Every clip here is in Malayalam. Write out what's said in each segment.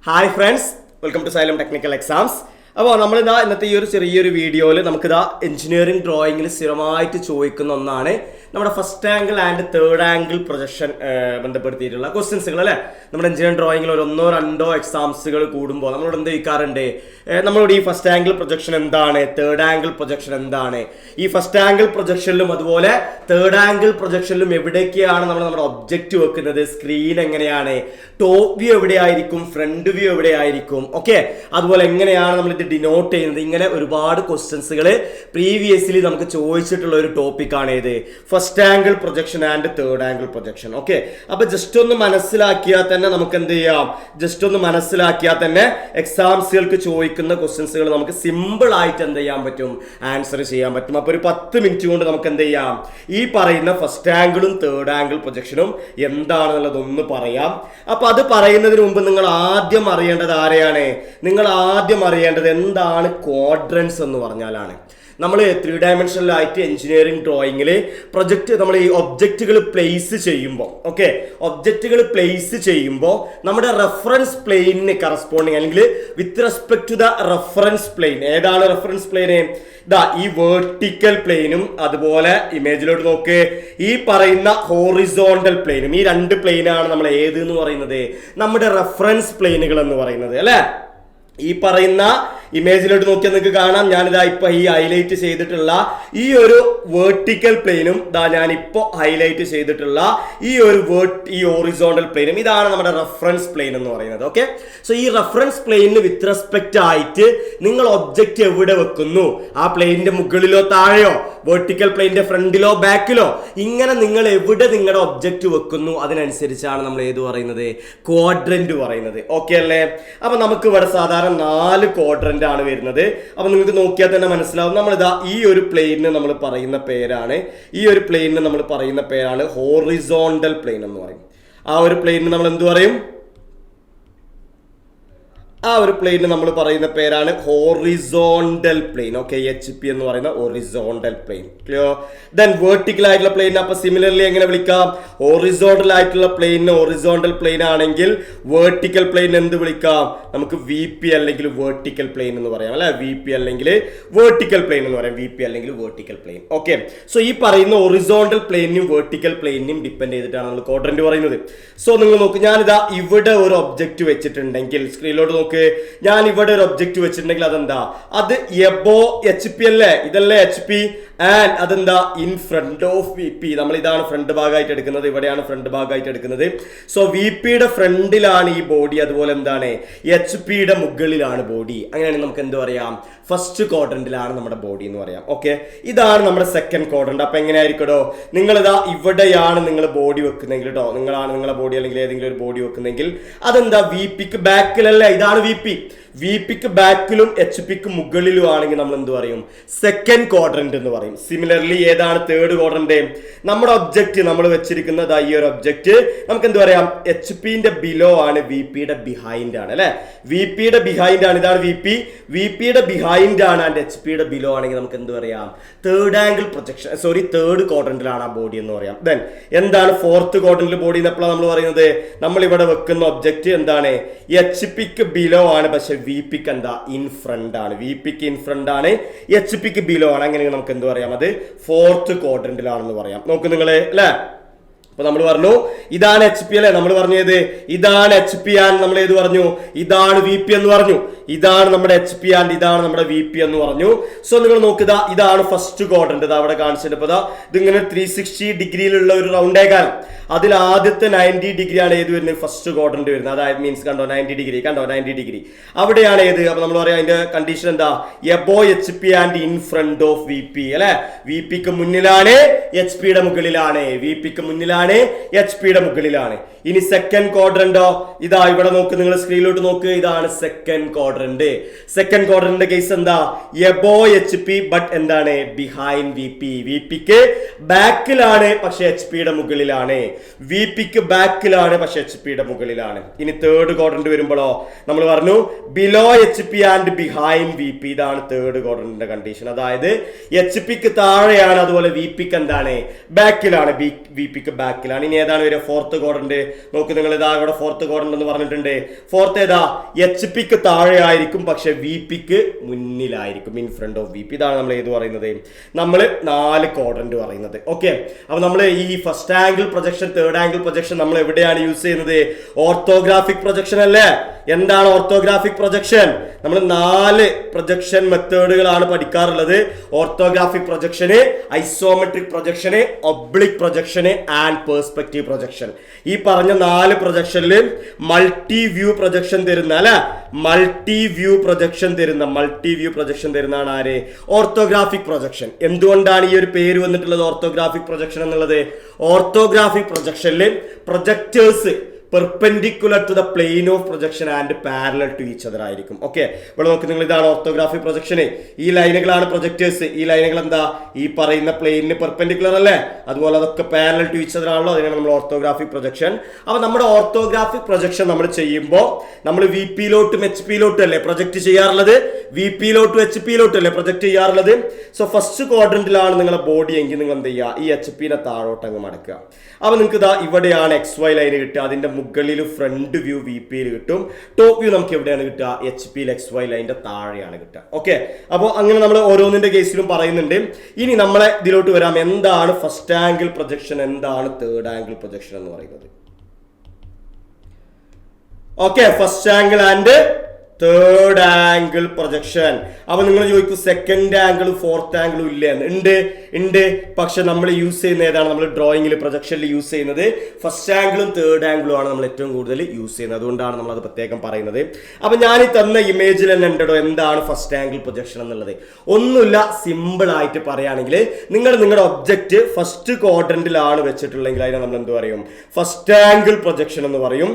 Hi friends, welcome to Xylem technical exams. അപ്പോൾ നമ്മളിതാ ഇന്നത്തെ ഈ ഒരു ചെറിയൊരു വീഡിയോയിൽ നമുക്കിതാ എഞ്ചിനീയറിംഗ് ഡ്രോയിങ്ങിൽ സ്ഥിരമായിട്ട് ചോദിക്കുന്ന ഒന്നാണ് നമ്മുടെ first angle and third angle projection ബന്ധപ്പെടുത്തിയിട്ടുള്ള ക്വസ്റ്റ്യൻസുകൾ അല്ലേ. നമ്മുടെ എഞ്ചിനീയറിംഗ് ഡ്രോയിങ്ങിൽ ഒരു 1-2 എക്സാംസുകൾ കൂടുമ്പോൾ നമ്മളോട് എന്ത് ചോദിക്കാറുണ്ട്, നമ്മളോട് ഈ ഫസ്റ്റ് ആംഗിൾ പ്രൊജക്ഷൻ എന്താണ്, തേർഡ് ആംഗിൾ പ്രൊജക്ഷൻ എന്താണ്, ഈ ഫസ്റ്റ് ആംഗിൾ പ്രൊജക്ഷനിലും അതുപോലെ തേർഡ് ആംഗിൾ പ്രൊജക്ഷനിലും എവിടേക്കാണ് നമ്മൾ നമ്മുടെ ഒബ്ജക്റ്റ് വെക്കുന്നത്, സ്ക്രീൻ എങ്ങനെയാണ്, ടോപ്പ് വ്യൂ എവിടെയായിരിക്കും, ഫ്രണ്ട് വ്യൂ എവിടെയായിരിക്കും, ഓക്കെ, അതുപോലെ എങ്ങനെയാണ് നമ്മൾ ഇത് ഡിനോട്ട് ചെയ്യുന്നത്. ഇങ്ങനെ ഒരുപാട് ക്വസ്റ്റ്യൻസുകൾ പ്രീവിയസ്ലി നമുക്ക് ചോദിച്ചിട്ടുള്ള ഒരു ടോപ്പിക്കാണ് ഇത് first angle projection and third angle projection. Okay, അപ്പൊ ജസ്റ്റ് ഒന്ന് മനസ്സിലാക്കിയാൽ തന്നെ നമുക്ക് എന്ത് ചെയ്യാം, ജസ്റ്റ് ഒന്ന് മനസ്സിലാക്കിയാൽ തന്നെ എക്സാംസുകൾക്ക് ചോദിക്കുന്ന ക്വസ്റ്റ്യൻസുകൾ നമുക്ക് സിമ്പിൾ ആയിട്ട് എന്ത് ചെയ്യാൻ പറ്റും, ആൻസർ ചെയ്യാൻ പറ്റും. അപ്പൊ ഒരു 10 മിനിറ്റ് കൊണ്ട് നമുക്ക് എന്ത് ചെയ്യാം, ഈ പറയുന്ന ഫസ്റ്റ് ആംഗിളും തേർഡ് ആംഗിൾ പ്രൊജക്ഷനും എന്താണെന്നുള്ളതൊന്ന് പറയാം. അപ്പൊ അത് പറയുന്നതിന് മുമ്പ് നിങ്ങൾ ആദ്യം അറിയേണ്ടത് ആരെയാണ്, നിങ്ങൾ ആദ്യം അറിയേണ്ടത് എന്താണ് ക്വാഡ്രൻസ് എന്ന് പറഞ്ഞാലാണ്. നമ്മൾ 3 ഡയമെൻഷനിലായിട്ട് എഞ്ചിനീയറിംഗ് ഡ്രോയിങ്ങിൽ പ്രൊജക്റ്റ് നമ്മൾ ഈ ഒബ്ജക്റ്റുകൾ പ്ലേസ് ചെയ്യുമ്പോൾ, ഓക്കെ, ഒബ്ജക്റ്റുകൾ പ്ലേസ് ചെയ്യുമ്പോൾ നമ്മുടെ റെഫറൻസ് പ്ലെയിനിന് കറസ്പോണ്ടിങ് അല്ലെങ്കിൽ with respect to the reference plane, ഏതാണ് റെഫറൻസ് പ്ലെയിന്, ഇതാ ഈ വേർട്ടിക്കൽ പ്ലെയിനും അതുപോലെ ഇമേജിലോട്ട് നോക്ക് ഈ പറയുന്ന ഹോറിസോണ്ടൽ പ്ലെയിനും, ഈ 2 പ്ലെയിനാണ് നമ്മൾ ഏത് എന്ന് പറയുന്നത്, നമ്മുടെ റെഫറൻസ് പ്ലെയിനുകൾ എന്ന് പറയുന്നത് അല്ലേ. ഈ പറയുന്ന ഇമേജിലോട്ട് നോക്കിയാൽ നിങ്ങൾക്ക് കാണാം, ഞാനിതാ ഇപ്പൊ ഈ ഹൈലൈറ്റ് ചെയ്തിട്ടുള്ള ഈ ഒരു വേർട്ടിക്കൽ പ്ലെയിനും ഞാനിപ്പോ ഹൈലൈറ്റ് ചെയ്തിട്ടുള്ള ഈ ഒരു ഈ ഹോറിസോണ്ടൽ പ്ലെയിനും ഇതാണ് നമ്മുടെ റെഫറൻസ് പ്ലെയിൻ എന്ന് പറയുന്നത്. ഓക്കെ, സോ ഈ റെഫറൻസ് പ്ലെയിനിന് വിത്ത് റെസ്പെക്ട് ആയിട്ട് നിങ്ങൾ ഒബ്ജക്റ്റ് എവിടെ വെക്കുന്നു, ആ പ്ലെയിനിന്റെ മുകളിലോ താഴെയോ, വേർട്ടിക്കൽ പ്ലെയിനിന്റെ ഫ്രണ്ടിലോ ബാക്കിലോ, ഇങ്ങനെ നിങ്ങൾ എവിടെ നിങ്ങളുടെ ഒബ്ജക്റ്റ് വെക്കുന്നു അതിനനുസരിച്ചാണ് നമ്മൾ ഏത് പറയുന്നത്, ക്വാഡ്രന്റ് പറയുന്നത്. ഓക്കെ അല്ലേ. അപ്പൊ നമുക്ക് ഇവിടെ സാധാരണ 4 ക്വാഡ്രന്റ് ആണ് വരുന്നത്. അപ്പൊ നിങ്ങൾക്ക് നോക്കിയാൽ തന്നെ മനസ്സിലാവും, നമ്മളിതാ ഈ ഒരു പ്ലെയിനിന് നമ്മൾ പറയുന്ന പേരാണ്, ഈ ഒരു പ്ലെയിനിന് നമ്മൾ പറയുന്ന പേരാണ് ഹോറിസോണ്ടൽ പ്ലെയിൻ എന്ന് പറയും. ആ ഒരു പ്ലെയിനിന് നമ്മൾ എന്ത് പറയും, ആ ഒരു പ്ലെയിനിന് നമ്മൾ പറയുന്ന പേരാണ് ഹോറിസോണ്ടൽ പ്ലെയിൻ. ഓക്കെ, HP എന്ന് പറയുന്ന horizontal plane. Clear. Then vertical ആയിട്ടുള്ള പ്ലെയിൻ അപ്പൊ സിമിലർലി എങ്ങനെ വിളിക്കാം, ഹോറിസോണ്ടൽ ആയിട്ടുള്ള പ്ലെയിനിന് ഹോറിസോണ്ടൽ പ്ലെയിൻ ആണെങ്കിൽ വേർട്ടിക്കൽ പ്ലെയിൻ എന്ത് വിളിക്കാം, നമുക്ക് VP അല്ലെങ്കിൽ വേർട്ടിക്കൽ പ്ലെയിൻ എന്ന് പറയാം അല്ലെ. VP അല്ലെങ്കിൽ വേർട്ടിക്കൽ പ്ലെയിൻ എന്ന് പറയാം, VP അല്ലെങ്കിൽ വേർട്ടിക്കൽ പ്ലെയിൻ. ഓക്കെ, സോ ഈ പറയുന്ന ഹോറിസോണ്ടൽ പ്ലെയിനും വേർട്ടിക്കൽ പ്ലെയിനും ഡിപ്പെൻഡ് ചെയ്തിട്ടാണ് നമ്മൾ ക്വാഡ്രന്റ് പറയുന്നത്. സോ നിങ്ങൾ നോക്ക്, ഞാനിതാ ഇവിടെ ഒരു ഒബ്ജക്റ്റ് വെച്ചിട്ടുണ്ടെങ്കിൽ സ്ക്രീനിലോട്ട് നോക്ക്, ഞാൻ ഇവിടെ ഒരു ഒബ്ജക്റ്റ് വെച്ചിട്ടുണ്ടെങ്കിൽ അതെന്താ, അത് എബോ HP അല്ലേ, ഇതല്ലേ HP, ആൻഡ് അതെന്താ ഇൻ ഫ്രണ്ട് ഓഫ് VP. നമ്മൾ ഇതാണ് ഫ്രണ്ട് ഭാഗമായിട്ട് എടുക്കുന്നത്, ഇവിടെയാണ് ഫ്രണ്ട് ഭാഗമായിട്ട് എടുക്കുന്നത്. സോ VPയുടെ ഫ്രണ്ടിലാണ് ഈ ബോഡി, അതുപോലെ എന്താണ് HPയുടെ മുകളിലാണ് ബോഡി. അങ്ങനെയാണെങ്കിൽ നമുക്ക് എന്ത് പറയാം, ഫസ്റ്റ് ക്വാഡ്രന്റിലാണ് നമ്മുടെ ബോഡി എന്ന് പറയാം. ഓക്കെ, ഇതാണ് നമ്മുടെ സെക്കൻഡ് ക്വാഡ്രന്റ്. അപ്പൊ എങ്ങനെയായിരിക്കടോ, നിങ്ങളിതാ ഇവിടെയാണ് നിങ്ങൾ ബോഡി വെക്കുന്നെങ്കിൽ കേട്ടോ, നിങ്ങളാണ് നിങ്ങളുടെ ബോഡി അല്ലെങ്കിൽ ഏതെങ്കിലും ഒരു ബോഡി വെക്കുന്നെങ്കിൽ അതെന്താ VPക്ക് ബാക്കിലല്ലേ, ഇതാണ് VPക്ക് ബാക്കിലും HPക്ക് മുകളിലും ആണെങ്കിൽ നമ്മൾ എന്ത് പറയും, സെക്കൻഡ് ക്വാഡ്രന്റ് എന്ന് പറയും. സിമിലർലി ഏതാണ് തേർഡ് ക്വാഡ്രന്റ്, നമ്മുടെ ഒബ്ജക്റ്റ് നമ്മൾ വെച്ചിരിക്കുന്നത് ഈ ഒരു ഒബ്ജക്റ്റ് നമുക്ക് എന്ത് പറയാം, HPന്റെ ബിലോ ആണ്, VPയുടെ ബിഹൈൻഡ് ആണ് അല്ലെ. VPയുടെ ബിഹൈൻഡ് ആണ്, ഇതാണ് VPയുടെ ബിഹൈൻഡ് ആണ് ആൻഡ് HPയുടെ ബിലോ ആണെങ്കിൽ നമുക്ക് എന്ത് പറയാം, third angle projection, sorry third ക്വാഡ്രന്റിലാണ് ആ ബോഡി എന്ന് പറയാം. ദെൻ എന്താണ് ഫോർത്ത് ക്വാഡ്രന്റിൽ ബോഡി എപ്പോഴാണ് നമ്മൾ പറയുന്നത്, നമ്മൾ ഇവിടെ വെക്കുന്ന ഒബ്ജക്റ്റ് എന്താണ്, HPക്ക് ബിലോ ആണ്, പക്ഷെ VPക്ക് എന്താ ഇൻ ഫ്രണ്ട് ആണ്, VPക്ക് ഇൻ ഫ്രണ്ട് ആണ്, HPക്ക് ബിലോ ആണ്. അങ്ങനെ നമുക്ക് എന്ത് പറയാം, അത് ഫോർത്ത് ക്വാഡ്രന്റിലാണെന്ന് പറയാം. നോക്ക് നിങ്ങള് അല്ലെ. അപ്പൊ നമ്മൾ പറഞ്ഞു ഇതാണ് HP അല്ലെ, നമ്മൾ പറഞ്ഞത് ഇതാണ് HP ആൻഡ് നമ്മൾ ഏത് പറഞ്ഞു, ഇതാണ് VP എന്ന് പറഞ്ഞു, ഇതാണ് നമ്മുടെ HP ആൻഡ് ഇതാണ് നമ്മുടെ VP എന്ന് പറഞ്ഞു. സോ നിങ്ങൾ നോക്കുക, ഇതാണ് ഫസ്റ്റ് ക്വാഡ്രന്റ്, അവിടെ കാണിച്ചിട്ട് ഇതിങ്ങനെ 360 ഡിഗ്രിയിലുള്ള ഒരു റൗണ്ട് ഏകാരം, അതിൽ ആദ്യത്തെ 90 ഡിഗ്രി ആണ് ഏത് വരുന്നത്, ഫസ്റ്റ് ക്വാഡ്രന്റ് വരുന്നത്. അതായത് മീൻസ് കണ്ടോ 90 ഡിഗ്രി, കണ്ടോ 90 ഡിഗ്രി അവിടെയാണ് ഏത്. അപ്പൊ നമ്മൾ പറയാം അതിന്റെ കണ്ടീഷൻ എന്താ, above HP and in front of VP അല്ലെ. VPക്ക് മുന്നിലാണ്, HPയുടെ മുകളിലാണ്, VPക്ക് മുന്നിലാണ്, HPയുടെ മുകളിലാണ്. ഇനി സെക്കൻഡ് ക്വാഡ്രന്റോ, ഇതാ ഇവിടെ നോക്ക്, നിങ്ങൾ സ്ക്രീനിലോട്ട് നോക്ക്, ഇതാണ് സെക്കൻഡ് ക്വാഡ്രന്റ്. സെക്കൻഡ് ക്വാഡ്രന്റിന്റെ കേസ് എന്താ, എബോ HP ബട്ട് എന്താണ് ബിഹൈൻഡ് VP. VPക്ക് ബാക്കിലാണ് പക്ഷെ HPയുടെ മുകളിലാണ്, VPക്ക് ബാക്കിലാണ് പക്ഷെ HPയുടെ മുകളിലാണ്. ഇനി തേർഡ് ക്വാഡ്രന്റ് വരുമ്പോഴോ നമ്മൾ പറഞ്ഞു below HP and behind VP. ഇതാണ് തേർഡ് ക്വാഡ്രന്റിന്റെ കണ്ടീഷൻ. അതായത് HPക്ക് താഴെയാണ്, അതുപോലെ VPക്ക് എന്താണ് ബാക്കിലാണ്, VPക്ക് ബാക്ക് ബാക്കിലാണ്. ഇനി ഏതാണ് വരിക? Fourth quadrant. നോക്ക് നിങ്ങൾ, ഇതാ ഇവിടെ ഫോർത്ത് ക്വാഡ്രന്റ് എന്ന് പറഞ്ഞിട്ടുണ്ട്. ഫോർത്ത് ഏതാ? എച്ച് പിക്ക് താഴെ ആയിരിക്കും, പക്ഷെ വി പിക്ക് മുന്നിലായിരിക്കും, in front of V P. ഇതാണ് നമ്മൾ ഏത് പറയുന്നത്? നമ്മൾ 4 ക്വാഡ്രന്റ് പറയുന്നത്. ഓക്കെ, അപ്പൊ നമ്മൾ ഈ first angle projection, third angle projection നമ്മൾ എവിടെയാണ് യൂസ് ചെയ്യുന്നത്? ഓർത്തോഗ്രാഫിക് പ്രൊജക്ഷൻ അല്ലേ? എന്താണ് ഓർത്തോഗ്രാഫിക് പ്രൊജക്ഷൻ? നമ്മൾ 4 പ്രൊജക്ഷൻ മെത്തേഡുകളാണ് പഠിക്കാറുള്ളത്. Orthographic projection, isometric projection, oblique projection and perspective projection. ഈ പറഞ്ഞ 4 പ്രൊജക്ഷനിൽ മൾട്ടി വ്യൂ പ്രൊജക്ഷൻ തരുന്ന അല്ലെ, മൾട്ടി വ്യൂ പ്രൊജക്ഷൻ തരുന്നതാണ് ആര്? Orthographic projection. എന്തുകൊണ്ടാണ് ഈ ഒരു പേര് വന്നിട്ടുള്ളത് ഓർത്തോഗ്രാഫിക് പ്രൊജക്ഷൻ എന്നുള്ളത്? ഓർത്തോഗ്രാഫിക് പ്രൊജക്ഷനിൽ projectors perpendicular to the plane of projection and parallel to each other ആയിരിക്കും. ഓക്കെ, ഇവിടെ നോക്ക് നിങ്ങൾ, ഇതാണ് ഓർത്തോഗ്രാഫിക് പ്രൊജക്ഷന്. ഈ ലൈനുകളാണ് പ്രൊജക്ടേഴ്സ്. ഈ ലൈനുകൾ എന്താ? ഈ പറയുന്ന പ്ലെയിനിന് പെർപെൻഡിക്കുലർ അല്ലേ? അതുപോലെ അതൊക്കെ പാരലൽ ടു ഈച്ച് അതർ ആണല്ലോ. അതിനാണ് നമ്മൾ ഓർത്തോഗ്രാഫിക് പ്രൊജക്ഷൻ. അപ്പൊ നമ്മുടെ ഓർത്തോഗ്രാഫിക് പ്രൊജക്ഷൻ നമ്മൾ ചെയ്യുമ്പോൾ നമ്മൾ വി പിയിലോട്ടും എച്ച് പിയിലോട്ടും അല്ലേ പ്രൊജക്ട് ചെയ്യാറുള്ളത്? വി പിയിലോട്ടും എച്ച് പിയിലോട്ടും അല്ലേ പ്രൊജക്ട് ചെയ്യാറുള്ളത്? സോ ഫസ്റ്റ് ക്വാഡ്രന്റിലാണ് നിങ്ങളുടെ ബോഡി എങ്കിൽ നിങ്ങൾ എന്ത് ചെയ്യുക? ഈ എച്ച് പിനെ താഴോട്ട് അങ്ങ് മടക്കുക. അപ്പൊ നിങ്ങൾക്ക് ഇതാ ഇവിടെയാണ് എക്സ് വൈ ലൈന് കിട്ടുക. അതിന്റെ മുകളിൽ ഫ്രണ്ട് വ്യൂ വി പിയിൽ കിട്ടും. ടോപ്പ് വ്യൂ നമുക്ക് എവിടെയാണ് കിട്ടുക? എച്ച് പിയിൽ എക്സ് വൈ ലൈനിന്റെ താഴെയാണ് കിട്ടുക. ഓക്കെ, അപ്പോൾ അങ്ങനെ നമ്മൾ ഓരോന്നിന്റെ കേസിലും പറയുന്നുണ്ട്. ഇനി നമ്മളെ ഇതിലോട്ട് വരാം. എന്താണ് ഫസ്റ്റ് ആംഗിൾ പ്രൊജക്ഷൻ, എന്താണ് തേർഡ് ആംഗിൾ പ്രൊജക്ഷൻ എന്ന് പറയുന്നത്? Okay, first angle and third angle projection. അപ്പൊ നിങ്ങൾ ചോദിക്കും സെക്കൻഡ് ആംഗിളും ഫോർത്ത് ആംഗിളും ഇല്ലേ? ഉണ്ട്. പക്ഷെ നമ്മൾ യൂസ് ചെയ്യുന്ന ഏതാണ്? നമ്മൾ ഡ്രോയിങ്ങിൽ പ്രൊജക്ഷനിൽ യൂസ് ചെയ്യുന്നത് ഫസ്റ്റ് ആംഗിളും തേർഡ് ആംഗിളും ആണ് നമ്മൾ ഏറ്റവും കൂടുതൽ യൂസ് ചെയ്യുന്നത്. അതുകൊണ്ടാണ് നമ്മൾ അത് പ്രത്യേകം പറയുന്നത്. അപ്പൊ ഞാൻ ഈ തന്ന ഇമേജിൽ തന്നെ ഉണ്ടോ എന്താണ് ഫസ്റ്റ് ആംഗിൾ പ്രൊജക്ഷൻ എന്നുള്ളത്? ഒന്നുമില്ല, സിമ്പിൾ ആയിട്ട് പറയുകയാണെങ്കിൽ നിങ്ങളുടെ ഒബ്ജക്റ്റ് ഫസ്റ്റ് ക്വാഡ്രന്റിലാണ് വെച്ചിട്ടുള്ളെങ്കിൽ അതിനെ നമ്മൾ എന്ത് പറയും? ഫസ്റ്റ് ആംഗിൾ പ്രൊജക്ഷൻ എന്ന് പറയും.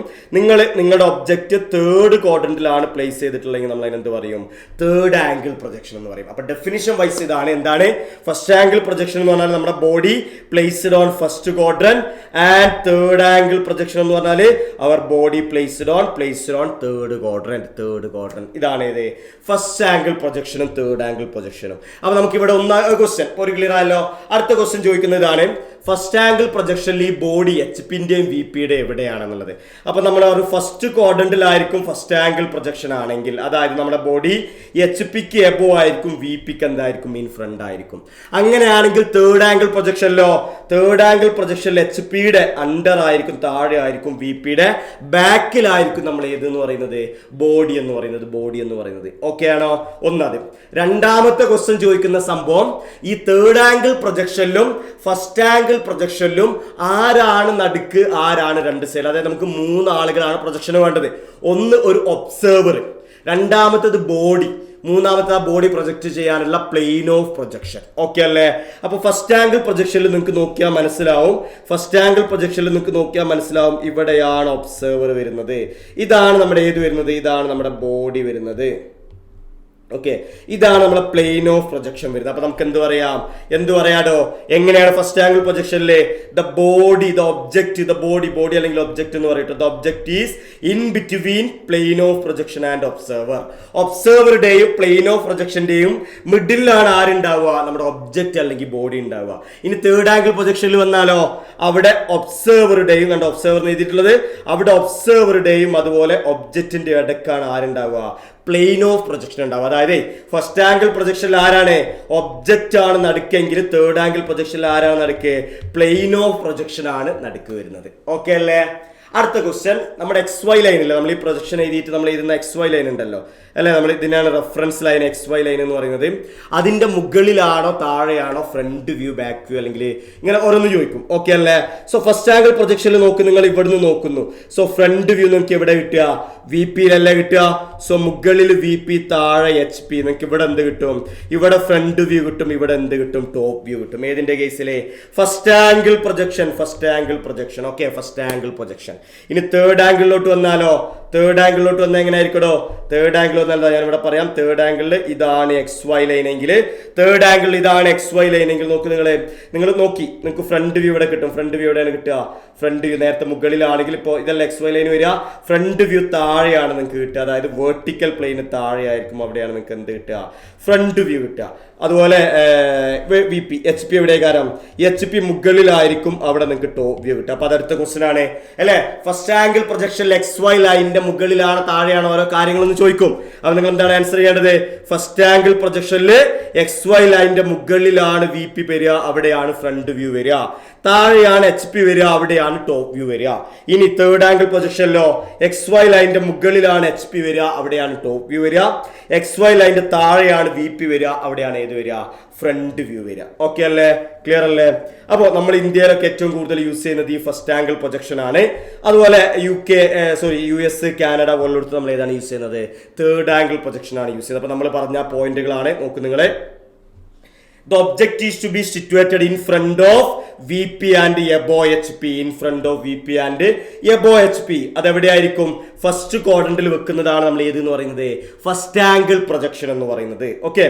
നിങ്ങളുടെ ഒബ്ജക്റ്റ് തേർഡ് ക്വാഡ്രന്റിലാണ് പ്ലേസ് ചെയ്തിട്ടുള്ളെങ്കിൽ നമ്മൾ അതിനെന്ത് പറയും? തേർഡ് ആംഗിൾ പ്രൊജക്ഷൻ എന്ന് പറയും. അപ്പൊ ഡെഫിനിഷൻ വൈസ് ഇതാണ്. എന്താണ് ഫസ്റ്റ് ആംഗിൾ പ്രൊജക്ഷൻ എന്ന് പറഞ്ഞാൽ? നമ്മുടെ body placed on first quadrant. And third angle projection എന്ന് പറഞ്ഞാൽ അവർ body placed on third quadrant. ഇതാണ് ഏത്? ഫസ്റ്റ് ആംഗിൾ പ്രൊജക്ഷനും തേർഡ് ആംഗിൾ പ്രൊജക്ഷനും. അപ്പൊ നമുക്ക് ഇവിടെ ക്വസ്റ്റ്യൻ ഒരു ക്ലിയർ ആയല്ലോ. അടുത്ത ക്വസ്റ്റ്യൻ ചോദിക്കുന്നത് ഇതാണ്, ഫസ്റ്റ് ആംഗിൾ പ്രൊജക്ഷനിൽ ഈ ബോഡി എച്ച് പിന്റെയും വി പിയുടെ എവിടെയാണെന്നുള്ളത്. അപ്പൊ നമ്മൾ ഒരു ഫസ്റ്റ് ക്വാഡ്രന്റിലായിരിക്കും ഫസ്റ്റ് ആംഗിൾ പ്രൊജക്ഷൻ ആണെങ്കിൽ, അതായത് നമ്മുടെ ബോഡി എച്ച് പിക്ക് എബോ ആയിരിക്കും, വി പിക്ക് എന്തായിരിക്കും? ഇൻ ഫ്രണ്ട് ആയിരിക്കും. അങ്ങനെയാണെങ്കിൽ തേർഡ് ആംഗിൾ പ്രൊജക്ഷനിലോ? തേർഡ് ആംഗിൾ പ്രൊജക്ഷനിൽ എച്ച് പിയുടെ അണ്ടർ ആയിരിക്കും, താഴെ ആയിരിക്കും, വി പിയുടെ ബാക്കിലായിരിക്കും നമ്മൾ ഏതെന്ന് പറയുന്നത്? ബോഡി എന്ന് പറയുന്നത്. ഓക്കെ ആണോ? ഒന്നത്. രണ്ടാമത്തെ ക്വസ്റ്റ്യൻ ചോദിക്കുന്ന സംഭവം, ഈ തേർഡ് ആംഗിൾ പ്രൊജക്ഷനിലും ഫസ്റ്റ് ആംഗിൾ പ്രൊജക്ഷനിലും ആരാണ് നടുക്ക്, ആരാണ് രണ്ട് സൈഡ്? അതായത് നമുക്ക് 3 ആളുകളാണ് പ്രൊജക്ഷന് വേണ്ടത്. ഒന്ന് ഒരു ഒബ്സർവർ, രണ്ടാമത്തേത് ബോഡി, മൂന്നാമത്തെ ആ ബോഡി പ്രൊജക്ട് ചെയ്യാനുള്ള പ്ലെയിൻ ഓഫ് പ്രൊജക്ഷൻ. ഓക്കെ അല്ലേ? അപ്പൊ ഫസ്റ്റ് ആംഗിൾ പ്രൊജക്ഷനിൽ നിങ്ങൾക്ക് നോക്കിയാൽ മനസ്സിലാവും, ഇവിടെയാണ് ഒബ്സർവർ വരുന്നത്. ഇതാണ് നമ്മുടെ ഏത് വരുന്നത്? ഇതാണ് നമ്മുടെ ബോഡി വരുന്നത്. ഓക്കെ, ഇതാണ് നമ്മുടെ പ്ലെയിൻ ഓഫ് പ്രൊജക്ഷൻ വരുന്നത്. അപ്പൊ നമുക്ക് എന്ത് പറയാടോ? എങ്ങനെയാണ് ഫസ്റ്റ് ആംഗിൾ പ്രൊജക്ഷനിലെ ദ ബോഡി അല്ലെങ്കിൽ ഒബ്ജക്ട് എന്ന് പറയുന്നത്? The object is in between plane of projection and ഒബ്സർവറുടെയും പ്ലെയിൻ ഓഫ് പ്രൊജക്ഷന്റെയും മിഡിലാണ് ആരുണ്ടാവുക? നമ്മുടെ ഒബ്ജക്ട് അല്ലെങ്കിൽ ബോഡി ഉണ്ടാവുക. ഇനി തേർഡ് ആംഗിൾ പ്രൊജക്ഷനിൽ വന്നാലോ, അവിടെ ഒബ്സർവറുടെയും, കണ്ടോ ഒബ്സർവർ എഴുതിയിട്ടുള്ളത്, അവിടെ ഒബ്സർവറുടെയും അതുപോലെ ഒബ്ജക്റ്റിന്റെ ഇടക്കാണ് ആരുണ്ടാവുക? പ്ലെയിൻ ഓഫ് പ്രൊജക്ഷൻ ഉണ്ടാവും. അതായത് ഫസ്റ്റ് ആംഗിൾ പ്രൊജക്ഷനിൽ ആരാണ്? ഒബ്ജക്റ്റ് ആണ് നടുക്കെങ്കിൽ തേർഡ് ആംഗിൾ പ്രൊജക്ഷനിൽ ആരാണ് നടുക്ക്? പ്ലെയിൻ ഓഫ് പ്രൊജക്ഷൻ ആണ് നടുക്ക് വരുന്നത്. ഓക്കെ അല്ലേ? അടുത്ത ക്വസ്റ്റ്യൻ, നമ്മുടെ എക്സ് വൈ ലൈൻ ഇല്ല, നമ്മൾ ഈ പ്രൊജക്ഷൻ എഴുതിയിട്ട് നമ്മൾ എഴുതുന്ന എക്സ് വൈ ലൈൻ ഉണ്ടല്ലോ അല്ലെ, നമ്മൾ ഇതിനാണ് reference line, X Y line എന്ന് പറയുന്നത്. അതിന്റെ മുകളിലാണോ താഴെയാണോ ഫ്രണ്ട് വ്യൂ, ബാക്ക് വ്യൂ, അല്ലെങ്കിൽ ഇങ്ങനെ ഓരോന്ന് ചോദിക്കും. ഓക്കെ അല്ലേ? സോ ഫസ്റ്റ് ആംഗിൾ പ്രൊജക്ഷനിൽ നോക്കും, നിങ്ങൾ ഇവിടുന്ന് നോക്കുന്നു. സോ ഫ്രണ്ട് വ്യൂ നിങ്ങൾക്ക് എവിടെ കിട്ടുക? വി പിയിലല്ലേ കിട്ടുക. സോ മുകളിൽ വി പി, താഴെ എച്ച് പി. നിങ്ങൾക്ക് ഇവിടെ എന്ത് കിട്ടും? ഇവിടെ ഫ്രണ്ട് വ്യൂ കിട്ടും, ഇവിടെ എന്ത് കിട്ടും? ടോപ്പ് വ്യൂ കിട്ടും. ഏതിന്റെ കേസിലെ? First angle projection. Okay, first angle projection. ഇനി തേർഡ് ആംഗിളിലോട്ട് വന്നാലോ, തേർഡ് ആംഗിളിലോട്ട് വന്നാൽ എങ്ങനെ ആയിരിക്കടോ, തേർഡ് ആംഗിൾ വന്നാൽ ഞാൻ ഇവിടെ പറയാം, തേർഡ് ആംഗിളിൽ ഇതാണ് XY ലൈൻ എങ്കിൽ, തേർഡ് ആംഗിൾ ഇതാണ് XY ലൈൻ എങ്കിൽ നോക്ക് നിങ്ങൾ നോക്കി, നിങ്ങൾക്ക് ഫ്രണ്ട് വ്യൂ ഇവിടെ കിട്ടും. ഫ്രണ്ട് വ്യൂ എവിടെയാണ് കിട്ടുക, ഫ്രണ്ട് വ്യൂ നേരത്തെ മുകളിലാണെങ്കിൽ ഇപ്പോൾ ഇതല്ല XY ലൈൻ വരിക, ഫ്രണ്ട് വ്യൂ താഴെയാണ് നിങ്ങൾക്ക് കിട്ടുക, അതായത് വെർട്ടിക്കൽ പ്ലെയിന് താഴെയായിരിക്കും, അവിടെയാണ് നിങ്ങൾക്ക് എന്ത് കിട്ടുക, ഫ്രണ്ട് വ്യൂ കിട്ടുക. അതുപോലെ VP HP എവിടെ കാരണം HP മുകളിലായിരിക്കും, അവിടെ നിങ്ങൾക്ക് ടോപ്പ് വ്യൂ കിട്ടുക. അപ്പൊ അതടുത്ത ക്വസ്റ്റൻ ആണ് അല്ലെ, ഫസ്റ്റ് ആംഗിൾ പ്രൊജക്ഷൻ XY ലൈനിന്റെ മുകളിലാണ് താഴെയാണ് ഓരോ കാര്യങ്ങളൊന്നും ചോദിക്കും. അപ്പൊ നിങ്ങൾ എന്താണ് ആൻസർ ചെയ്യേണ്ടത്, ഫസ്റ്റ് ആംഗിൾ പ്രൊജക്ഷനിൽ XY ലൈനിന്റെ മുകളിലാണ് VP വരിക, അവിടെയാണ് ഫ്രണ്ട് വ്യൂ വരിക, താഴെയാണ് HP വരിക, അവിടെയാണ് ടോപ്പ് വ്യൂ വരിക. ഇനി തേർഡ് ആംഗിൾ പ്രൊജക്ഷനിലോ XY ലൈനിന്റെ മുകളിലാണ് HP വരിക, അവിടെയാണ് ടോപ്പ് വ്യൂ വരിക, XY ലൈനിന്റെ താഴെയാണ് VP വരിക, അവിടെയാണ് ഏത് വരിക, ഫ്രണ്ട് വ്യൂ വരിക. ഓക്കെ അല്ലേ, ക്ലിയർ അല്ലേ? അപ്പോൾ നമ്മൾ ഇന്ത്യയിലൊക്കെ ഏറ്റവും കൂടുതൽ യൂസ് ചെയ്യുന്നത് ഈ ഫസ്റ്റ് ആംഗിൾ പ്രൊജക്ഷൻ ആണ്. അതുപോലെ US കാനഡ പോലുള്ളടുത്ത് നമ്മൾ ഏതാണ് യൂസ് ചെയ്യുന്നത്, തേർഡ് ആംഗിൾ പ്രൊജക്ഷൻ ആണ് യൂസ് ചെയ്യുന്നത്. അപ്പോൾ നമ്മൾ പറഞ്ഞ പോയിന്റുകളാണ്, നോക്ക് നിങ്ങളെ. The object is to be situated in front of VP and above HP. In front of VP and above HP. അതെവിടെയായിരിക്കും, ഫസ്റ്റ് ക്വാഡ്രന്റിൽ വെക്കുന്നതാണ് നമ്മൾ ഏത് എന്ന് പറയുന്നത്, ഫസ്റ്റ് ആംഗിൾ പ്രൊജക്ഷൻ എന്ന് പറയുന്നത്. ഓക്കെ,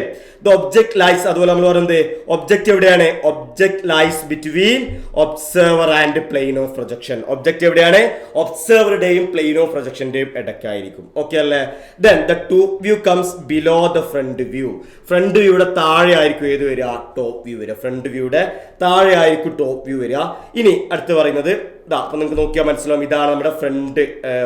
ദ ഒബ്ജക്ട് ലൈസ്, അതുപോലെ നമ്മൾ പറയുന്നത് ഒബ്ജക്ട് എവിടെയാണ്, object lies between observer and plane of projection. Object എവിടെയാണ്, ഒബ്സർവറുടെയും പ്ലെയിൻ ഓഫ് പ്രൊജക്ഷന്റെയും ഇടയ്ക്കായിരിക്കും. ഓക്കെ അല്ലേ? Then the top view comes below the front view. Front വ്യൂയുടെ താഴെ ആയിരിക്കും ഏത് വരിക, ടോപ്പ് വ്യൂ വരിക. ഫ്രണ്ട് വ്യൂയുടെ താഴെ ആയിരിക്കും ടോപ്പ് വ്യൂ വരിക. ഇനി അടുത്ത് പറയുന്നത് അപ്പൊ നിങ്ങൾക്ക് നോക്കിയാൽ മനസ്സിലാവും, ഇതാണ് നമ്മുടെ ഫ്രണ്ട്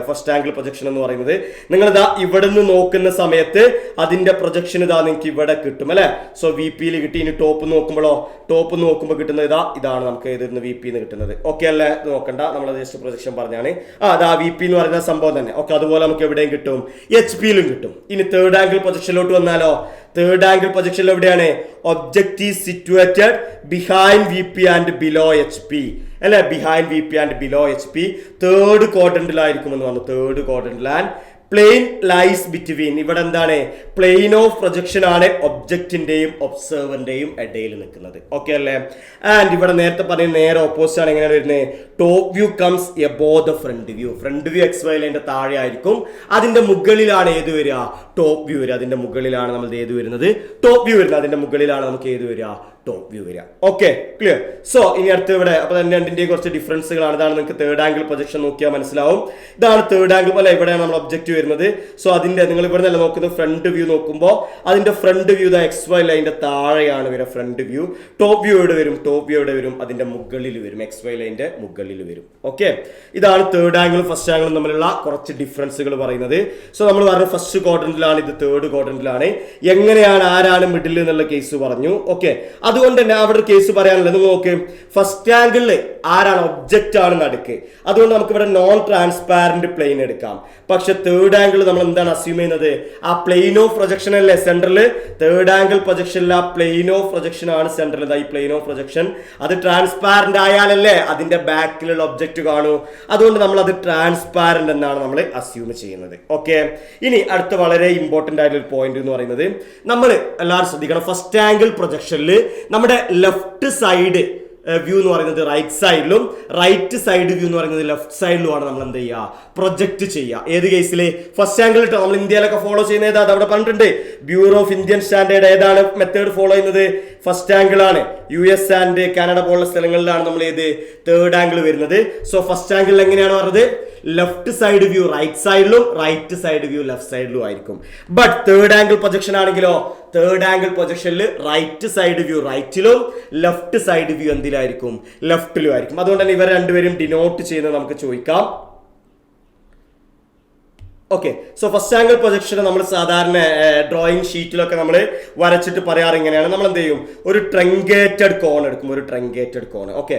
ഫസ്റ്റ് ആംഗിൾ പ്രൊജക്ഷൻ എന്ന് പറയുന്നത്. നിങ്ങൾ ഇവിടെ നിന്ന് നോക്കുന്ന സമയത്ത് അതിന്റെ പ്രൊജക്ഷൻ നിങ്ങൾക്ക് ഇവിടെ കിട്ടും അല്ലെ. സോ VP കിട്ടി. ഇനി ടോപ്പ് നോക്കുമ്പോഴോ, ടോപ്പ് നോക്കുമ്പോൾ കിട്ടുന്നത് ഇതാണ് നമുക്ക് ഏതിരുന്ന് VP കിട്ടുന്നത്. ഓക്കെ അല്ലേ, നോക്കണ്ട, നമ്മൾ ജസ്റ്റ് പ്രൊജക്ഷൻ പറഞ്ഞാണ്. അതാ VP എന്ന് പറയുന്ന സംഭവം തന്നെ. ഓക്കെ, അതുപോലെ നമുക്ക് എവിടെയും കിട്ടും, HP കിട്ടും. ഇനി തേർഡ് ആംഗിൾ പ്രൊജക്ഷനിലോട്ട് വന്നാലോ, തേർഡ് ആംഗിൾ പ്രൊജക്ഷൻ എവിടെയാണ്, object is situated behind VP and below HP അല്ലെ, behind VP and below HP. Third ക്വാഡ്രന്റിലായിരിക്കും എന്ന് പറഞ്ഞു, തേർഡ് ക്വാഡ്രന്റിൽ. ആൻഡ് പ്ലെയിൻ ലൈസ് ബിറ്റ്വീൻ, ഇവിടെ എന്താണ്, പ്ലെയിൻ ഓഫ് പ്രൊജക്ഷൻ ആണ് ഒബ്ജക്റ്റിന്റെയും ഒബ്സർവറിന്റെയും ഇടയിൽ നിൽക്കുന്നത്. ഓക്കെ അല്ലേ? ആൻഡ് ഇവിടെ നേരത്തെ പറയുന്ന നേരെ ഓപ്പോസിറ്റ് ആണ് എങ്ങനെയാണ് വരുന്നത്, top view comes above the front view. Front view XY ലൈനിന്റെ താഴെ ആയിരിക്കും, അതിന്റെ മുകളിലാണ് ഏത് വരിക, ടോപ്പ് വ്യൂ വരിക. അതിന്റെ മുകളിലാണ് നമ്മൾ ഏത് വരുന്നത്, ടോപ്പ് വ്യൂ വരുന്നത്. അതിന്റെ മുകളിലാണ് നമുക്ക് ഏത് വരിക, ടോപ്പ് വ്യൂ വരിക. Okay, clear? സോ ഇനി അടുത്ത് ഇവിടെ അപ്പൊ തന്നെ രണ്ടിന്റെയും കുറച്ച് ഡിഫറൻസുകളാണ്. ഇതാണ് നിങ്ങൾക്ക് തേർഡ് ആംഗിൾ പ്രൊജക്ഷൻ നോക്കിയാൽ മനസ്സിലാവും. ഇതാണ് തേർഡ് ആംഗിൾ, അല്ലെ, ഇവിടെയാണ് നമ്മൾ ഒബ്ജക്റ്റ് വരുന്നത്. സോ അതിന്റെ നിങ്ങൾ ഇവിടെ നിന്നല്ല നോക്കുന്നത്, ഫ്രണ്ട് വ്യൂ നോക്കുമ്പോൾ അതിന്റെ ഫ്രണ്ട് വ്യൂ XY ലൈനിന്റെ താഴെയാണ് വരിക, ഫ്രണ്ട് വ്യൂ. ടോപ്പ് വ്യൂ എവിടെ വരും, ടോപ്പ് വ്യൂ എവിടെ വരും, അതിന്റെ മുകളിൽ വരും, XY ലൈനിന്റെ മുകളിൽ വരും. ഓക്കെ, ഇതാണ് തേർഡ് ആംഗിളും ഫസ്റ്റ് ആംഗിളും തമ്മിലുള്ള കുറച്ച് ഡിഫറൻസുകൾ പറയുന്നത്. സോ നമ്മൾ പറഞ്ഞു ഫസ്റ്റ് ക്വാഡ്രന്റിലാണ്, ഇത് തേർഡ് ക്വാഡ്രന്റിലാണ്. എങ്ങനെയാണ്, ആരാണ് മിഡിൽ എന്നുള്ള കേസ് പറഞ്ഞു. ഓക്കെ, അതുകൊണ്ട് തന്നെ അവിടെ ഒരു കേസ് പറയാനുള്ളത് നോക്ക്, ഫസ്റ്റ് ആംഗിളിൽ ആരാണ്, ഒബ്ജക്റ്റ് ആണ് നടുക്ക്. അതുകൊണ്ട് നമുക്ക് ഇവിടെ നോൺ ട്രാൻസ്പാരന്റ് പ്ലെയിൻ എടുക്കാം. പക്ഷെ തേർഡ് ആംഗിൾ നമ്മൾ എന്താണ് അസ്യൂം ചെയ്യുന്നത്, ആ പ്ലെയിൻ ഓഫ് പ്രൊജക്ഷൻ അല്ലേ സെന്ററിൽ. തേർഡ് ആംഗിൾ പ്രൊജക്ഷനിൽ ആ പ്ലെയിൻ ഓഫ് പ്രൊജക്ഷൻ ആണ് സെന്ററിൽ. ഈ പ്ലെയിൻ ഓഫ് പ്രൊജക്ഷൻ അത് ട്രാൻസ്പാരന്റ് ആയാലല്ലേ അതിന്റെ ബാക്കിലുള്ള ഒബ്ജക്റ്റ് കാണൂ. അതുകൊണ്ട് നമ്മൾ അത് ട്രാൻസ്പാരന്റ് എന്നാണ് നമ്മൾ അസ്യൂം ചെയ്യുന്നത്. ഓക്കെ, ഇനി അടുത്ത വളരെ ഇമ്പോർട്ടന്റ് ആയിട്ടുള്ള ഒരു പോയിന്റ് എന്ന് പറയുന്നത്, നമ്മൾ എല്ലാവരും ശ്രദ്ധിക്കണം, ഫസ്റ്റ് ആംഗിൾ പ്രൊജക്ഷനിൽ നമ്മുടെ ലെഫ്റ്റ് സൈഡ് വ്യൂ എന്ന് പറയുന്നത് റൈറ്റ് സൈഡിലും റൈറ്റ് സൈഡ് വ്യൂ എന്ന് പറയുന്നത് ലെഫ്റ്റ് സൈഡിലുമാണ് നമ്മൾ എന്ത് ചെയ്യുക, പ്രൊജക്ട് ചെയ്യുക. ഏത് കേസിൽ, ഫസ്റ്റ് ആംഗിൾ ഇട്ടോ നമ്മൾ ഇന്ത്യയിലൊക്കെ ഫോളോ ചെയ്യുന്ന ഏതാ, അവിടെ പറഞ്ഞിട്ടുണ്ട് ബ്യൂറോ ഓഫ് ഇന്ത്യൻ സ്റ്റാൻഡേർഡ് ഏതാണ് മെത്തേഡ് ഫോളോ ചെയ്യുന്നത്, ഫസ്റ്റ് ആംഗിൾ ആണ്. US ആൻഡ് കാനഡ പോലുള്ള സ്ഥലങ്ങളിലാണ് നമ്മൾ ഏത് തേർഡ് ആംഗിൾ വരുന്നത്. സോ ഫസ്റ്റ് ആംഗിൾ എങ്ങനെയാണ് പറഞ്ഞത്, ലെഫ്റ്റ് സൈഡ് വ്യൂ റൈറ്റ് സൈഡിലും റൈറ്റ് സൈഡ് വ്യൂ ലെഫ്റ്റ് സൈഡിലും ആയിരിക്കും. ബട്ട് തേർഡ് ആംഗിൾ പ്രൊജക്ഷൻ ആണെങ്കിലോ, തേർഡ് ആംഗിൾ പ്രൊജക്ഷനിൽ റൈറ്റ് സൈഡ് വ്യൂ റൈറ്റിലും ലെഫ്റ്റ് സൈഡ് വ്യൂ എന്തിലായിരിക്കും, ലെഫ്റ്റിലും ആയിരിക്കും. അതുകൊണ്ട് തന്നെ ഇവർ രണ്ടുപേരും ഡിനോട്ട് ചെയ്യുന്നത് നമുക്ക് ചോദിക്കാം. Okay, so first angle projection നമ്മൾ സാധാരണ ഡ്രോയിങ് ഷീറ്റിലൊക്കെ നമ്മൾ വരച്ചിട്ട് പറയാറ് ഇങ്ങനെയാണ്, നമ്മൾ എന്ത് ചെയ്യും, ഒരു ട്രങ്കേറ്റഡ് കോൺ എടുക്കും, ഒരു ട്രങ്കേറ്റഡ് കോൺ. ഓക്കെ,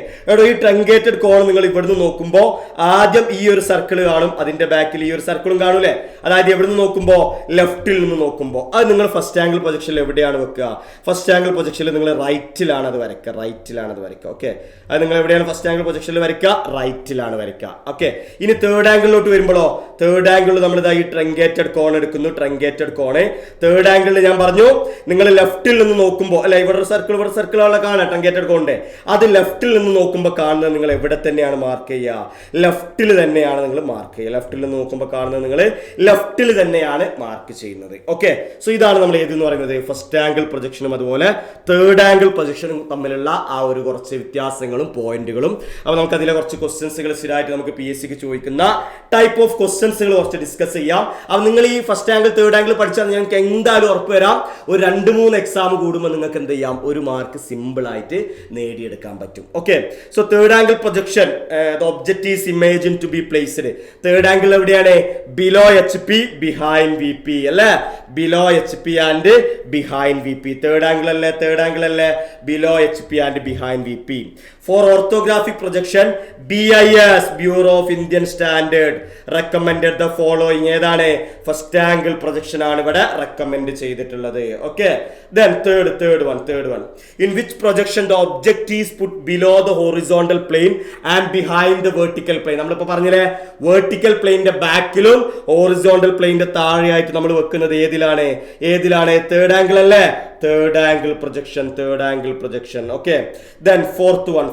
ഈ ട്രങ്കേറ്റഡ് കോൺ നിങ്ങൾ ഇവിടുന്ന് നോക്കുമ്പോൾ ആദ്യം ഈ ഒരു സർക്കിൾ കാണും, അതിന്റെ ബാക്കിൽ ഈ ഒരു സർക്കിളും കാണൂലേ. അതായത് എവിടുന്ന് നോക്കുമ്പോൾ, ലെഫ്റ്റിൽ നിന്ന് നോക്കുമ്പോൾ അത് നിങ്ങൾ ഫസ്റ്റ് ആംഗിൾ പ്രൊജക്ഷനിൽ എവിടെയാണ് വെക്കുക, ഫസ്റ്റ് ആംഗിൾ പ്രൊജക്ഷനിൽ നിങ്ങൾ റൈറ്റിലാണ് അത് വരയ്ക്കുക, റൈറ്റിലാണ് അത് വരയ്ക്കുക. ഓക്കെ, അത് നിങ്ങൾ എവിടെയാണ് ഫസ്റ്റ് ആംഗിൾ പ്രൊജക്ഷനിൽ വരയ്ക്കുക, റൈറ്റിലാണ് വരയ്ക്കുക. ഓക്കെ, ഇനി തേർഡ് ആംഗിളിലോട്ട് വരുമ്പോഴോ, തേർഡ് ആംഗിൾ നമ്മൾ നമ്മൾ ഇതാ ഈ ട്രങ്കേറ്റഡ് കോൺ എടുക്കുന്നു, ട്രങ്കേറ്റഡ് കോണ്. തേർഡ് ആംഗിളിൽ ഞാൻ പറഞ്ഞു നിങ്ങൾ ലെഫ്റ്റിൽ നിന്ന് നോക്കുമ്പോൾ അല്ലെ, ഇവിടെ ഒരു സർക്കിൾ ഉള്ള കാണാം ട്രങ്കേറ്റഡ് കോണിന്റെ, അത് ലെഫ്റ്റിൽ നിന്ന് നോക്കുമ്പോൾ കാണുന്നത് നിങ്ങൾ എവിടെ തന്നെയാണ് മാർക്ക് ചെയ്യുക? ലെഫ്റ്റിൽ തന്നെയാണ് നിങ്ങൾ മാർക്ക് ചെയ്യുക. ലെഫ്റ്റിൽ നിന്ന് നോക്കുമ്പോൾ കാണുന്നത് നിങ്ങൾ ലെഫ്റ്റിൽ തന്നെയാണ് മാർക്ക് ചെയ്യുന്നത്. ഓക്കെ, സോ ഇതാണ് നമ്മൾ ഏതെന്ന് പറയുന്നത് ഫസ്റ്റ് ആംഗിൾ പ്രൊജക്ഷനും അതുപോലെ തേർഡ് ആംഗിൾ പ്രൊജക്ഷനും തമ്മിലുള്ള ആ ഒരു കുറച്ച് വ്യത്യാസങ്ങളും പോയിന്റുകളും. അപ്പോൾ നമുക്ക് അതിലെ കുറച്ച് ക്വസ്റ്റ്യൻസുകൾ സ്ഥിരമായിട്ട് നമുക്ക് PSCക്ക് ചോദിക്കുന്ന ടൈപ്പ് ഓഫ് ക്വസ്റ്റ്യൻസുകൾ കുറച്ച് ഡിസ്കസ് ചെയ്യാം. അപ്പോൾ നിങ്ങൾ ഈ ഫസ്റ്റ് ആംഗിൾ തേർഡ് ആംഗിൾ പഠിച്ചാൽ ഞങ്ങൾക്ക് എന്തായാലും ഉറപ്പ് വരാം ഒരു 2-3 എക്സാം കൂടുമ്പോൾ നിങ്ങൾക്ക് എന്ത് ചെയ്യാം, ഒരു മാർക്ക് സിമ്പിൾ ആയിട്ട് നേടിയെടുക്കാൻ പറ്റും. Okay, so third angle projection, the object is imagine to be placed. Third angle എവിടെയാണ്? ബിലോ HP ബിഹൈൻഡ് VP അല്ലേ, below HP and behind VP. Third angle അല്ലേ, below HP and behind VP. For orthographic projection BIS bureau of Indian standard recommended the following. ഏതാണ്? ഫസ്റ്റ് ആംഗിൾ പ്രൊജക്ഷൻ ആണ് ഇവിടെ റെക്കമെൻഡ് ചെയ്തിട്ടുള്ളത്. Okay, then third one in which projection the object is put below the horizontal plane and behind the vertical plane. നമ്മളിപ്പോ പറഞ്ഞില്ലേ വെർട്ടിക്കൽ പ്ലെയിനിന്റെ ബാക്കിലും ഹോറിസോണ്ടൽ പ്ലെയിനിന്റെ താഴെയായിട്ട് നമ്മൾ വെക്കുന്നത് ഏതിലാണ്? തേർഡ് ആംഗിൾ അല്ലേ, third angle projection. Okay, then fourth one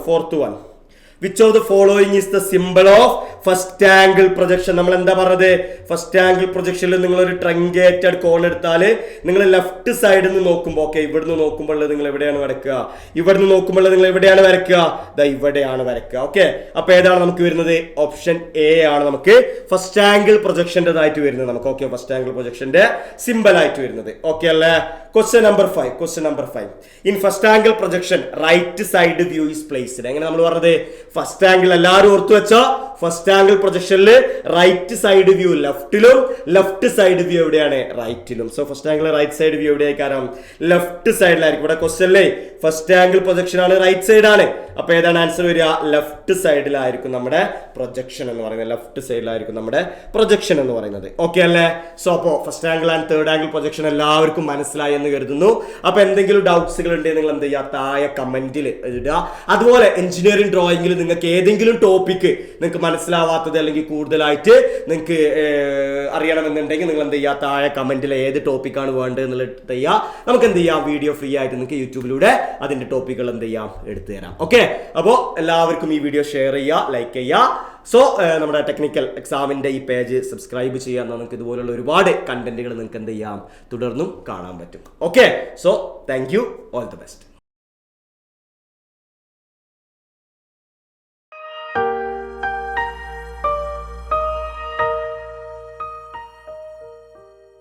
which of the following is the symbol of first angle projection? നമ്മൾ എന്താ പറഞ്ഞത്? ഫസ്റ്റ് ആംഗിൾ പ്രൊജക്ഷനിൽ നിങ്ങൾ ഒരു ട്രങ്കേറ്റഡ് കോൺ എടുത്താൽ നിങ്ങൾ ലെഫ്റ്റ് സൈഡിൽ നിന്ന് നോക്കുമ്പോൾ, ഓക്കെ, ഇവിടുന്ന് നോക്കുമ്പോൾ നിങ്ങൾ എവിടെയാണ് വരയ്ക്കുക? ഇവിടുന്ന് നോക്കുമ്പോൾ നിങ്ങൾ എവിടെയാണ് വരയ്ക്കുക? ഇവിടെയാണ് വരയ്ക്കുക. ഓക്കെ, അപ്പൊ ഏതാണ് നമുക്ക് വരുന്നത്? ഓപ്ഷൻ A ആണ് നമുക്ക് ഫസ്റ്റ് ആംഗിൾ പ്രൊജക്ഷൻ്റെതായിട്ട് വരുന്നത്. നമുക്ക് ഓക്കെ, ഫസ്റ്റ് ആംഗിൾ പ്രൊജക്ഷന്റെ സിമ്പിൾ ആയിട്ട് വരുന്നത്. ഓക്കെ അല്ലേ? Question number 5 in first angle projection right side view is placed. എങ്ങനെ നമ്മൾ പറഞ്ഞത്? ഫസ്റ്റ് ആംഗിൾ എല്ലാവരും ഓർത്തു വെച്ചോ, ഫസ്റ്റ് ആംഗിൾ പ്രൊജക്ഷനിൽ റൈറ്റ് സൈഡ് വ്യൂ ലെഫ്റ്റിലും ലെഫ്റ്റ് സൈഡ് വ്യൂ എവിടെയാണ്? റൈറ്റിലും. So first angle right side view എവിടെയായിരിക്കും? ലെഫ്റ്റ് സൈഡിലായിരിക്കും. ഇവിടെ ക്വസ്റ്റ്യനിലെ ഫസ്റ്റ് ആംഗിൾ പ്രൊജക്ഷൻ ആണ്, റൈറ്റ് സൈഡ് ആണ്. അപ്പൊ ഏതാണ് ആൻസർ വരിക? ലെഫ്റ്റ് സൈഡിലായിരിക്കും നമ്മുടെ പ്രൊജക്ഷൻ എന്ന് പറയുന്നത്. ഓക്കെ അല്ലേ? സോ അപ്പോ first angle and third angle projection എല്ലാവർക്കും മനസ്സിലായി എന്ന് കരുതുന്നു. അപ്പൊ എന്തെങ്കിലും ഡൗട്ട്സുകൾ ഉണ്ടെങ്കിൽ നിങ്ങൾ എന്ത് ചെയ്യുക? താഴെ കമന്റിൽ ഇടുക. അതുപോലെ എഞ്ചിനീയറിംഗ് ഡ്രോയിങ്ങിൽ നിങ്ങൾക്ക് ഏതെങ്കിലും ടോപ്പിക്ക് നിങ്ങൾക്ക് മനസ്സിലാവാത്തത് അല്ലെങ്കിൽ കൂടുതലായിട്ട് നിങ്ങൾക്ക് അറിയണമെന്നുണ്ടെങ്കിൽ നിങ്ങൾ എന്ത് ചെയ്യുക? താഴെ കമന്റിൽ ഏത് ടോപ്പിക്കാണ് വേണ്ടത് എന്നുള്ളത് ചെയ്യുക. നമുക്ക് എന്ത് ചെയ്യാം? വീഡിയോ ഫ്രീ ആയിട്ട് നിങ്ങൾക്ക് യൂട്യൂബിലൂടെ അതിന്റെ ടോപ്പിക്കുകൾ എന്ത് ചെയ്യാം? എടുത്തു തരാം. ഓക്കെ, അപ്പോൾ എല്ലാവർക്കും ഈ വീഡിയോ ഷെയർ ചെയ്യുക, ലൈക്ക് ചെയ്യുക. സോ നമ്മുടെ ടെക്നിക്കൽ എക്സാമിന്റെ ഈ പേജ് സബ്സ്ക്രൈബ് ചെയ്യാൻ നമുക്ക് ഇതുപോലുള്ള ഒരുപാട് കണ്ടന്റുകൾ നിങ്ങൾക്ക് എന്ത് ചെയ്യാം? തുടർന്നും കാണാൻ പറ്റും. Okay, so thank you, all the best.